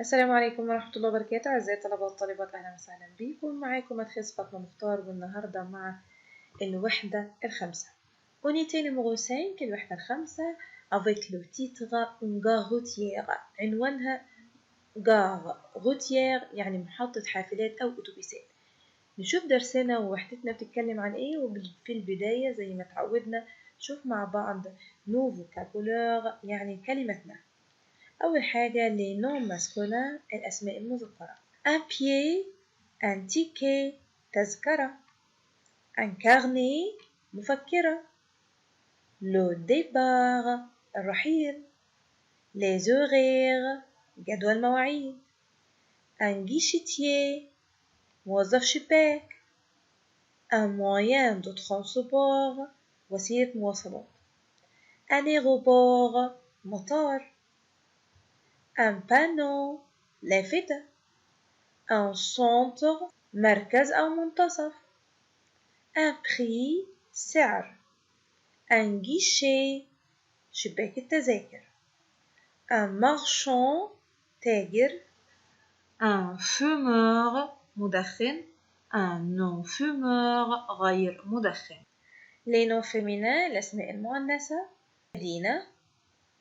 السلام عليكم ورحمة الله وبركاته. أعزائي الطلبة والطالبات، أهلا وسهلا بكم. معاكم مدرسة فاطمة مختار، والنهاردة مع الوحدة الخامسة unité numéro 5 الوحدة الخامسة avec le titre une gare routière. عنوانها gare routière يعني محطة حافلات أو أتوبيسات. نشوف درسنا ووحدتنا بتتكلم عن إيه، وفي البداية زي ما تعودنا نشوف مع بعض nos vocabulaire يعني كلمتنا. أول حاجة les noms masculins الأسماء المذكرة. un pied un ticket تذكرة. un carnet مفكرة. le départ الرحيل. les horaires جدول مواعيد. un guichetier موظف شباك. un moyen de transport وسيلة مواصلات. un aéroport مطار. un panneau لافتة. un centre مركز أو منتصف. un prix سعر. un guichet شباك التذاكر. un marchand تاجر. un fumeur مدخن. un non-fumeur غير مدخن. les noms féminins الأسماء المؤنثة. مدينة.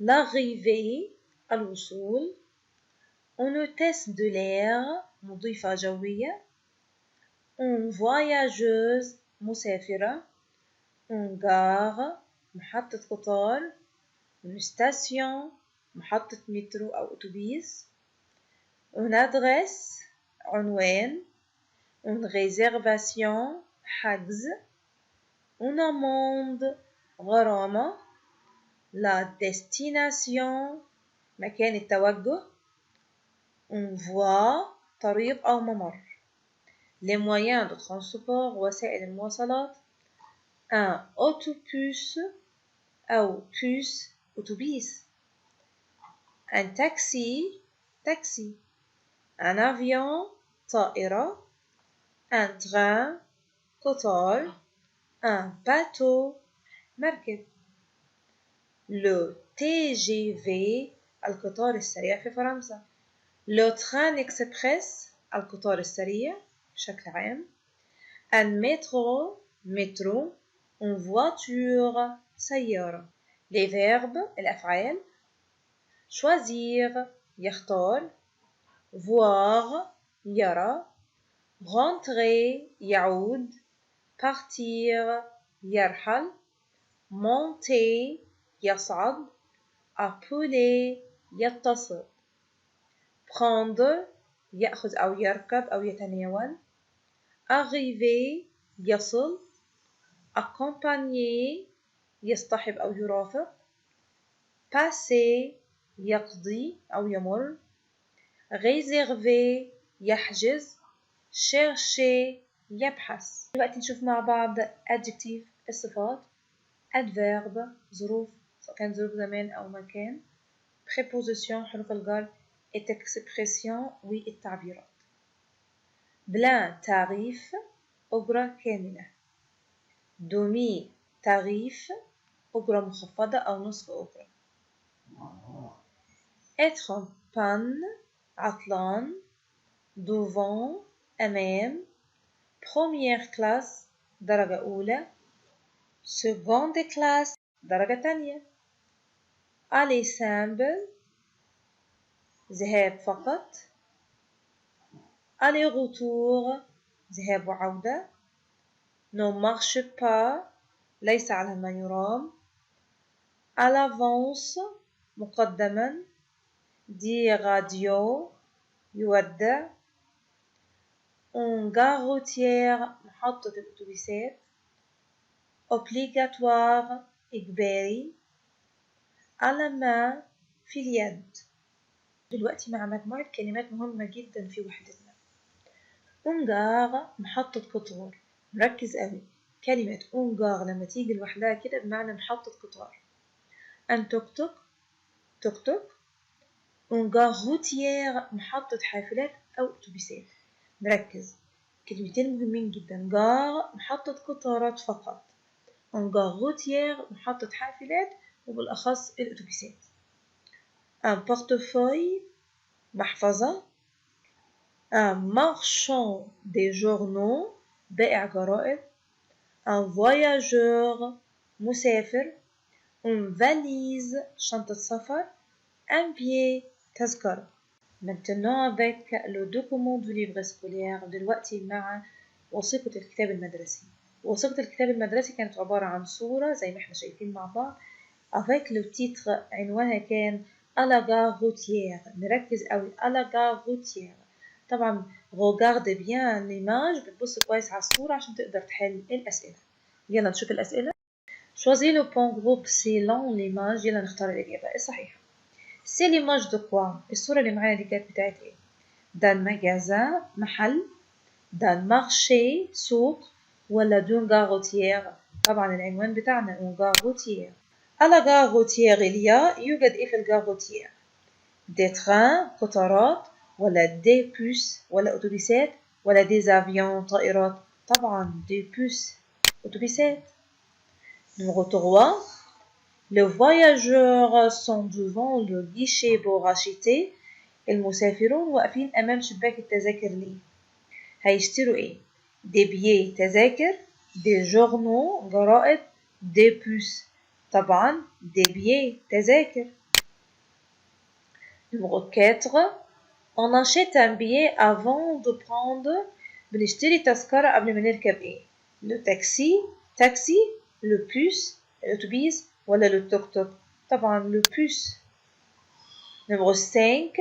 l'arrivée الوصول. une hôtesse de l'air مضيفة جوية. une voyageuse مسافرة. une gare محطة قطار. une station محطة مترو أو أتوبيس. une adresse عنوان. une réservation حجز. une amende غرامة. la destination مكان التوجه. une voie طريق أو ممر. les moyens de transport وسائل المواصلات. un autobus أو bus أتوبيس. un taxi تاكسي. un avion طائرة. un train قطار. un bateau مركب. le TGV القطار السريع في فرنسا. le train express القطار السريع بشكل عام. un métro مترو. une voiture سيارة. les verbes الأفعال. choisir يختار. voir يرى. rentrer يعود. partir يرحل. monter يصعد. appeler يتصل. prendre يأخذ أو يركب أو يتناول. arriver يصل. accompagner يصطحب أو يرافق. passer يقضي أو يمر. réserver يحجز. chercher يبحث. دلوقتي نشوف مع بعض adjective الصفات. adverb ظروف سواء كان ظروف زمان أو مكان. préposition حروف الجر. expression والتعبيرات. بلان تعريف أجرة كاملة. دومي تعريف أجرة مخفضة أو نصف أجرة. être en panne عطلان. devant أمام. première classe درجة أولى. seconde classe درجة تانية. aller simple ذهاب فقط. aller retour ذهاب وعودة. ne marche pas ليس على ما يرام. à l'avance مقدما. dire adieu يودع. une gare routière محطة الأتوبيسات. obligatoire إجباري. à la main في اليد. دلوقتي مع مجموعة كلمات مهمة جدا في وحدتنا. une gare محطة قطار. نركز قوي كلمة une gare لما تيجي لوحدها كده بمعنى محطة قطار. un توك توك توك توك. une gare routière محطة حافلات أو أتوبيسات. نركز كلمتين مهمين جدا. gare محطة قطارات فقط. une gare routière محطة حافلات وبالأخص الأتوبيسات. un portefeuille محفظة. un marchand des journaux بائع جرائد. un voyageur مسافر. une valise شنطة سفر. un billet تذكرة. Maintenant avec le document du livre scolaire دلوقتي مع وثيقة الكتاب المدرسي. وثيقة الكتاب المدرسي كانت عبارة عن صورة زي ما احنا شايفين مع بعض avec le titre عنوانها كان à la gare routière. نركز قوي à la gare routière. طبعا regarde bien l'image بتبص كويس على الصورة عشان تقدر تحل الأسئلة. يلا نشوف الأسئلة. choisis le bon groupe selon l'image. يلا نختار الإجابة الصحيحة. c'est l'image de quoi؟ الصورة اللي معانا دي كانت بتاعت ايه؟ d'un magasin محل. d'un marché سوق. ولا d'une gare routière؟ طبعا العنوان بتاعنا une gare routière. à la gare routière يوجد ايه في الجار routière؟ des trains قطارات. ولا des bus ولا أتوبيسات. ولا des avions طائرات. طبعا des bus أتوبيسات. numéro 3 les voyageurs sont devant le guichet pour acheter. المسافرون واقفين أمام شباك التذاكر ليه؟ هيشتروا ايه؟ des billets تذاكر. des journaux جرائد. des bus طبعا des billets تذاكر. numéro 4 on achète un billet avant de prendre. بنشتري تذكرة قبل ما نركب ايه؟ le taxi le bus الأتوبيس ولا le tuk-tuk؟ طبعا le bus. numéro 5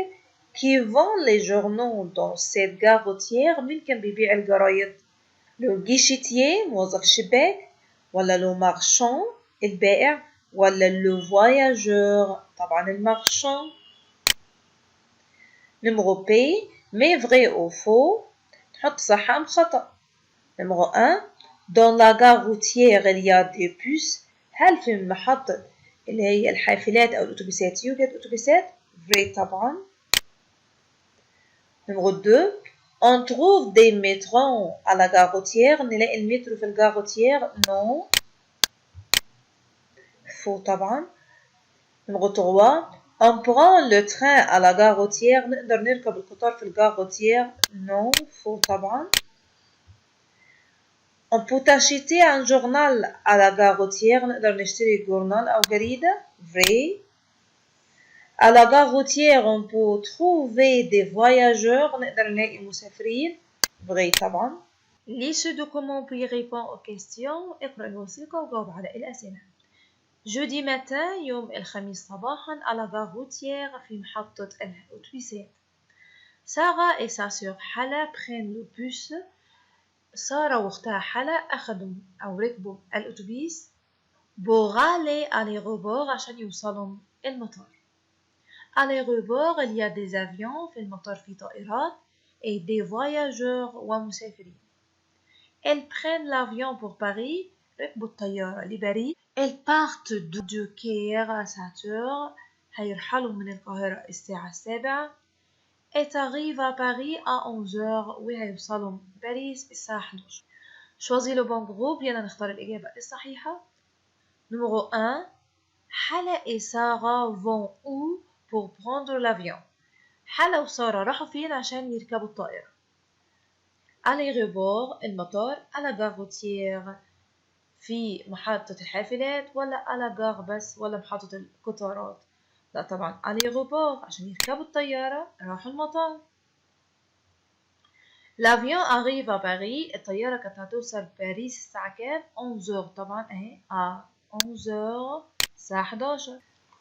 qui vend les journaux dans cette gare routière؟ مين كان بيبيع الجرايد؟ le guichetier موظف الشباك. ولا le marchand البائع. ولا le voyageur طبعا المارشان. numéro B mais vrai ou faux نحط صح أم خطأ. numéro 1 dans la gare routière il y a des bus. هل في المحطة اللي هي الحافلات أو الأتوبيسات يوجد أتوبيسات؟ vrai طبعا. numéro 2 on trouve des métros à la gare routière. نلاقي المترو في الجار routière. non faux طبعا. numéro 3 on prend le train à la gare routière. نقدر نركب القطار في الجار routière. non faux طبعا. on peut acheter un journal à la gare routière. نقدر نشتري جورنال أو جريدة. vrai. à la gare routière on peut trouver des voyageurs. نقدر نلاقي مسافرين. vrai طبعا. lis ce document puis réponds aux questions. اقرأ الوثيقة وجاوب على الأسئلة. jeudi matin يوم الخميس صباحا à la gare routière في محطة الأتوبيسات. سارة et sa sœur حلا prennent le bus. سارة واختها حلا أخذوا أو ركبوا الأتوبيس pour aller à l'aéroport عشان يوصلوا المطار. à l'aéroport il y a des avions. في المطار في طائرات et des voyageurs ومسافرين. elles prennent l'avion pour Paris. ركبوا الطيارة لباريس. elles partent de Caire à 7h. هيرحلوا من القاهرة الساعة 7. elles arrivent à Paris à 11h. وهيوصلوا باريس الساعة 11. choisis le bon groupe. يلا نختار الإجابة الصحيحة. numéro 1 حلا et سارة vont où pour prendre l'avion. حلا وسارة راحوا فين عشان يركبوا الطائرة؟ à l'aéroport المطار. à la gare routière في محطة الحافلات. ولا à la gare بس ولا محطة القطارات؟ لا طبعا à l'aéroport عشان يركبوا الطيارة راحوا المطار. l'avion arrive à Paris. الطيارة كانت هتوصل باريس الساعة كام؟ 11h طبعا اهي 11h الساعة 11.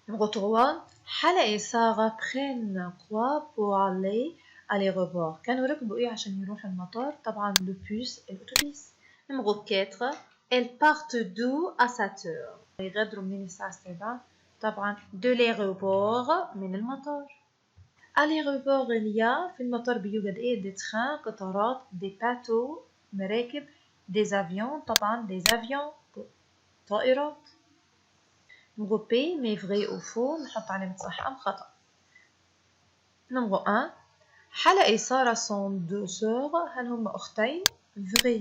numéro 3 حلا et سارة prennent quoi pour aller à l'aéroport. كانوا ركبوا ايه عشان يروحوا المطار؟ طبعا le bus الأتوبيس. numéro 4 elles partent d'où à 7h. يغادروا منين الساعة 7؟ طبعا de l'aéroport من المطار. à l'aéroport il y a في المطار بيوجد ايه؟ des trains قطارات. des bateaux مراكب. des avions طبعا des avions طائرات. numéro B mais vrai ou faux نحط علامة صح أم خطأ. numéro 1 حلا et سارة sont deux sœurs. هل هم أختين؟ vrai.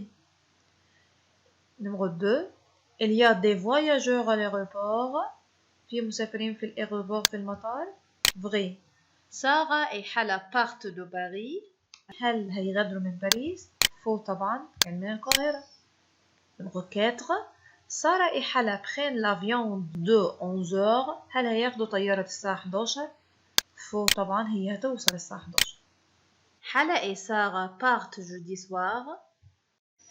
numéro 2 il y a des voyageurs à l'aéroport. في مسافرين في الأيروبور في المطار. vrai. سارة et حلا partent de Paris. هل هيغادروا من باريس؟ فو طبعا، يعني من القاهرة. numéro 4. سارة et حلا prennent l'avion de 11h. هل هياخدوا طيارة الساعة 11؟ فو طبعا، هي هتوصل الساعة 11. حلا et سارة partent jeudi soir.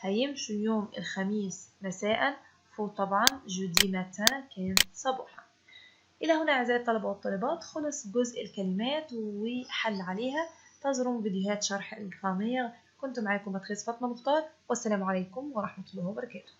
هيمشوا يوم الخميس مساء. فو طبعا، jeudi matin كان صباحا. إلى هنا أعزائي الطلبة والطالبات خلص جزء الكلمات وحل عليها. انتظروا فيديوهات شرح الجرامير. كنت معاكم مدرسة فاطمة مختار، والسلام عليكم ورحمة الله وبركاته.